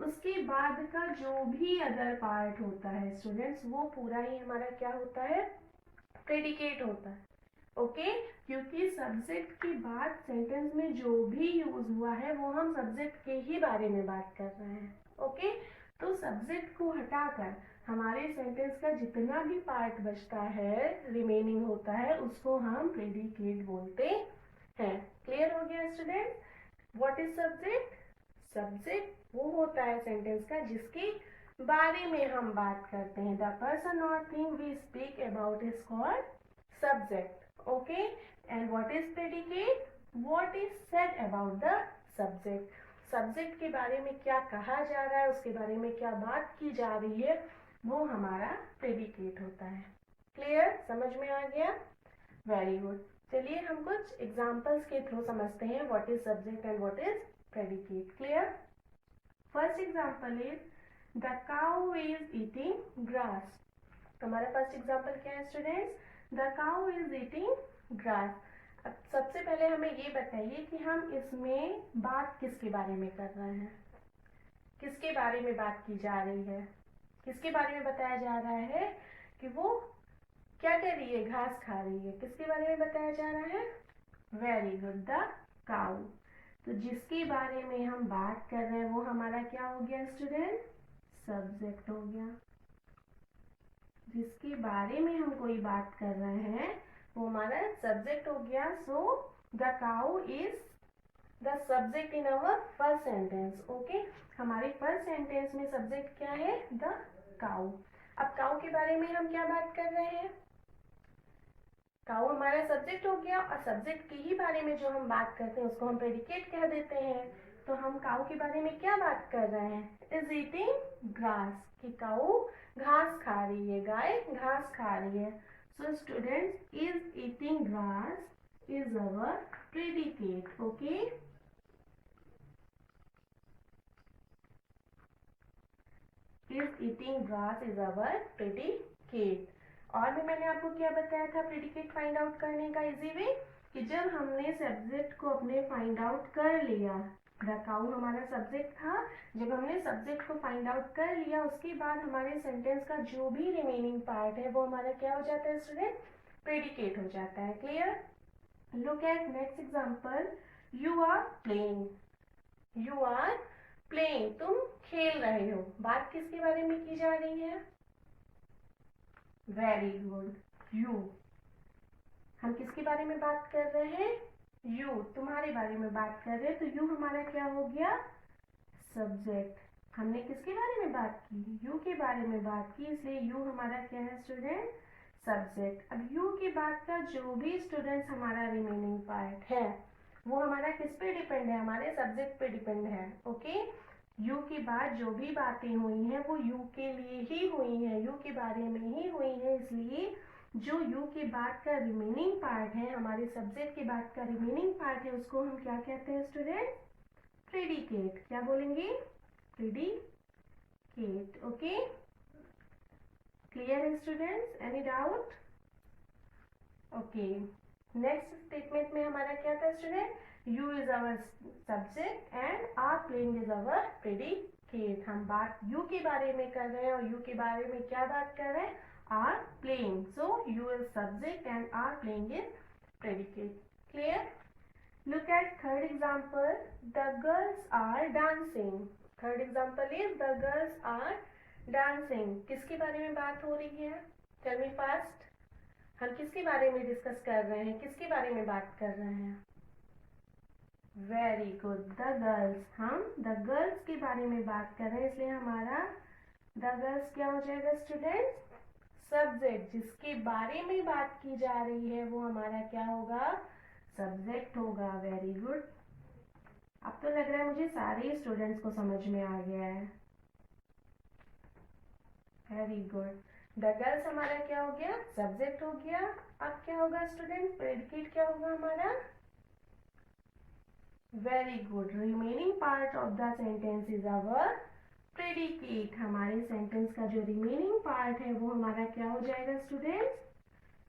उसके बाद का जो भी अदर पार्ट होता है स्टूडेंट्स, वो पूरा ही हमारा क्या होता है, प्रेडिकेट होता है। ओके, क्योंकि सब्जेक्ट की बात सेंटेंस में जो भी यूज हुआ है वो हम सब्जेक्ट के ही बारे में बात कर रहे हैं। ओके, तो सब्जेक्ट को हटाकर हमारे सेंटेंस का जितना भी पार्ट बचता है, रिमेनिंग होता है, उसको हम प्रेडिकेट बोलते हैं। क्लियर हो गया student? What is subject? Subject वो होता है सेंटेंस का जिसके बारे में हम बात करते हैं। द पर्सन और thing we speak about is called subject. Okay, and what is predicate? What is said about the subject? Subject के बारे में क्या कहा जा रहा है, उसके बारे में क्या बात की जा रही है, वो हमारा प्रेडिकेट होता है। क्लियर? समझ में आ गया? Very good. चलिए हम कुछ एग्जाम्पल्स के थ्रू समझते हैं what is subject and what is predicate. Clear? First example is the cow is eating grass. हमारा फर्स्ट एग्जाम्पल क्या है students? The cow is eating grass. अब सबसे पहले हमें ये बताइए कि हम इसमें बात किसके बारे में कर रहे हैं, किसके बारे में बात की जा रही है, किसके बारे में बताया जा रहा है कि वो क्या कर रही है, घास खा रही है। किसके बारे में बताया जा रहा है? Very good, the cow. तो जिसके बारे में हम बात कर रहे हैं वो हमारा क्या हो गया स्टूडेंट? सब्जेक्ट हो गया। जिसके बारे में हम कोई बात कर रहे हैं वो हमारा सब्जेक्ट हो गया। So the cow is the subject in our first sentence. Okay, हमारे फर्स्ट सेंटेंस में सब्जेक्ट क्या है? The cow. अब काउ के बारे में हम क्या बात कर रहे हैं? काउ हमारा सब्जेक्ट हो गया और सब्जेक्ट के ही बारे में जो हम बात करते हैं उसको हम प्रेडिकेट कह देते हैं। तो हम काउ के बारे में क्या बात कर रहे हैं? इज ईटिंग ग्रास, कि काउ घास खा रही है, गाय घास खा रही है। So students, is eating grass is our predicate. Okay, is eating grass is our predicate. और भी मैंने आपको क्या बताया था प्रेडिकेट फाइंड आउट करने का इजी वे, कि जब हमने सब्जेक्ट को अपने फाइंड आउट कर लिया, द काउ हमारा सब्जेक्ट था, जब हमने सब्जेक्ट को फाइंड आउट कर लिया उसके बाद हमारे सेंटेंस का जो भी रिमेनिंग पार्ट है वो हमारा क्या हो जाता है स्टूडेंट? प्रेडिकेट हो जाता है। Clear? Look at next example. You are playing. You are playing, तुम खेल रहे हो। बात किसके बारे में की जा रही है? Very good, you. हम किसके बारे में बात कर रहे हैं? यू, तुम्हारे बारे में बात कर रहे हैं। तो यू हमारा क्या हो गया? सब्जेक्ट। हमने किसके बारे में बात की? यू के बारे में बात की, इसलिए यू हमारा क्या है स्टूडेंट? सब्जेक्ट। अब यू के बाद का जो भी स्टूडेंट्स हमारा रिमेनिंग पार्ट है वो हमारा किस पे डिपेंड है? हमारे सब्जेक्ट पे डिपेंड है। ओके, यू के बाद जो भी बातें हुई हैं वो यू के लिए ही हुई हैं, यू के बारे में ही हुई हैं, इसलिए जो यू के बाद का रिमेनिंग पार्ट है, हमारे सब्जेक्ट के बाद का रिमेनिंग पार्ट है, उसको हम क्या कहते हैं स्टूडेंट? प्रेडिकेट। क्या बोलेंगे? प्रेडिकेट। ओके, क्लियर है students? Any doubt? Okay, next statement में हमारा क्या था student? You is our subject and are playing is our predicate. हम बात यू के बारे में कर रहे हैं और यू के बारे में क्या बात कर रहे हैं? Are playing. So you is subject and are playing is predicate. Clear? Look at third example. The girls are dancing. Third example is the girls are dancing. किसके बारे में बात हो रही है? Tell me fast. हम किसके बारे में डिस्कस कर रहे हैं, किसके बारे में बात कर रहे हैं? Very good, the girls. हम द गर्ल्स के बारे में बात कर रहे हैं, इसलिए हमारा द गर्ल्स क्या हो जाएगा स्टूडेंट? सब्जेक्ट। जिसके बारे में बात की जा रही है वो हमारा क्या होगा? सब्जेक्ट होगा। Very good. अब तो लग रहा है मुझे सारे स्टूडेंट्स को समझ में आ गया है। Very good. द गर्ल्स हमारा क्या हो गया? सब्जेक्ट हो गया। अब क्या होगा स्टूडेंट? प्रेडिकेट क्या होगा हमारा? Very good, remaining part of the sentence is our predicate. हमारे सेंटेंस का जो रिमेनिंग पार्ट है वो हमारा क्या हो जाएगा स्टूडेंट्स?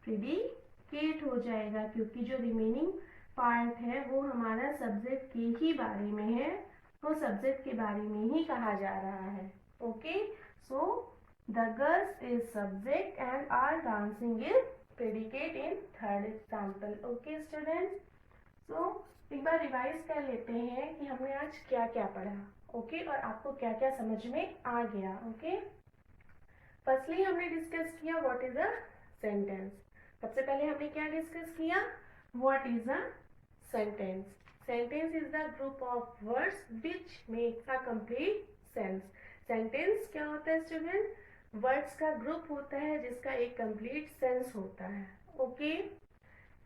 प्रेडिकेट हो जाएगा, क्योंकि जो रिमेनिंग पार्ट है वो हमारा सब्जेक्ट के ही बारे में है, वो सब्जेक्ट के बारे में ही कहा जा रहा है. Okay, so the girls is subject and are dancing is predicate in third example. Okay students, so एक बार रिवाइज कर लेते हैं कि हमने आज क्या क्या पढ़ा. ओके, और आपको क्या क्या समझ में आ गया. ओके, फर्स्टली हमने डिस्कस किया व्हाट इज अ सेंटेंस. सबसे पहले हमने क्या डिस्कस किया, what is a sentence. Sentence is the group of words which makes a complete sense. Sentence क्या होता है स्टूडेंट, वर्ड्स का ग्रुप होता है जिसका एक कंप्लीट सेंस होता है. ओके,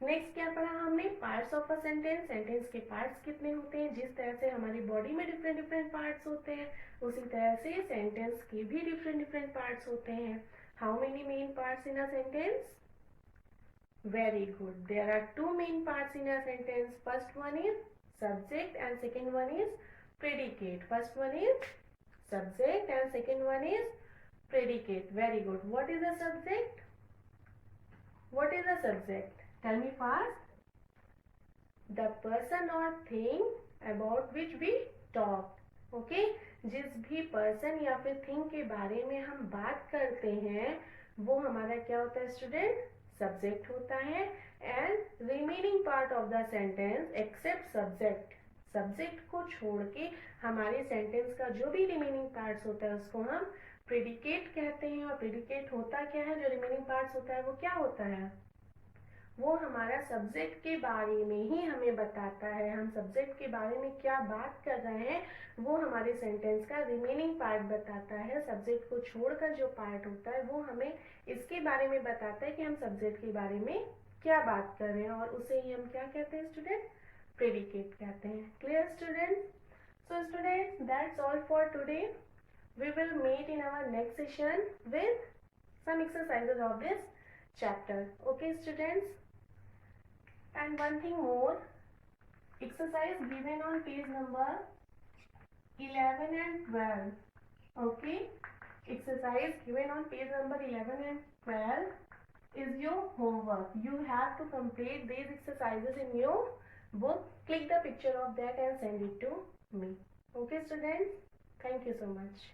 नेक्स्ट क्या पढ़ा हमने, parts of a sentence. Sentence के पार्ट्स कितने होते हैं, जिस तरह से हमारी बॉडी में डिफरेंट डिफरेंट पार्ट्स होते हैं उसी तरह से सेंटेंस के भी डिफरेंट डिफरेंट पार्ट्स होते हैं. How many main parts in a sentence, very good, there are two main parts in a sentence. First one is subject and second one is predicate. First one is subject and second one is predicate. Very good. What is a subject, what is a subject, tell me fast. The person or thing about which we talk. Okay, जिस भी person या फिर thing के बारे में हम बात करते हैं वो हमारा क्या होता है स्टूडेंट, सब्जेक्ट होता है. And remaining part of the sentence except subject, subject को छोड़ के हमारे सेंटेंस का जो भी रिमेनिंग पार्ट्स होता है उसको हम प्रेडिकेट कहते हैं. और प्रेडिकेट होता क्या है, जो रिमेनिंग पार्ट्स होता है वो क्या होता है, वो हमारा सब्जेक्ट के बारे में ही हमें बताता है. हम सब्जेक्ट के बारे में क्या बात कर रहे हैं वो हमारे सेंटेंस का रिमेनिंग पार्ट बताता है. सब्जेक्ट को छोड़कर जो पार्ट होता है वो हमें इसके बारे में बताता है कि हम सब्जेक्ट के बारे में क्या बात कर रहे हैं, और उसे ही हम क्या कहते हैं स्टूडेंट, प्रेडिकेट कहते हैं. Clear student. So student, that's all for today. We will meet in our next session with some exercises of this chapter. Okay students, and one thing more, exercise given on page number 11 and 12. Okay, exercise given on page number 11 and 12 is your homework. You have to complete these exercises in your book. Click the picture of that and send it to me. Okay students, thank you so much.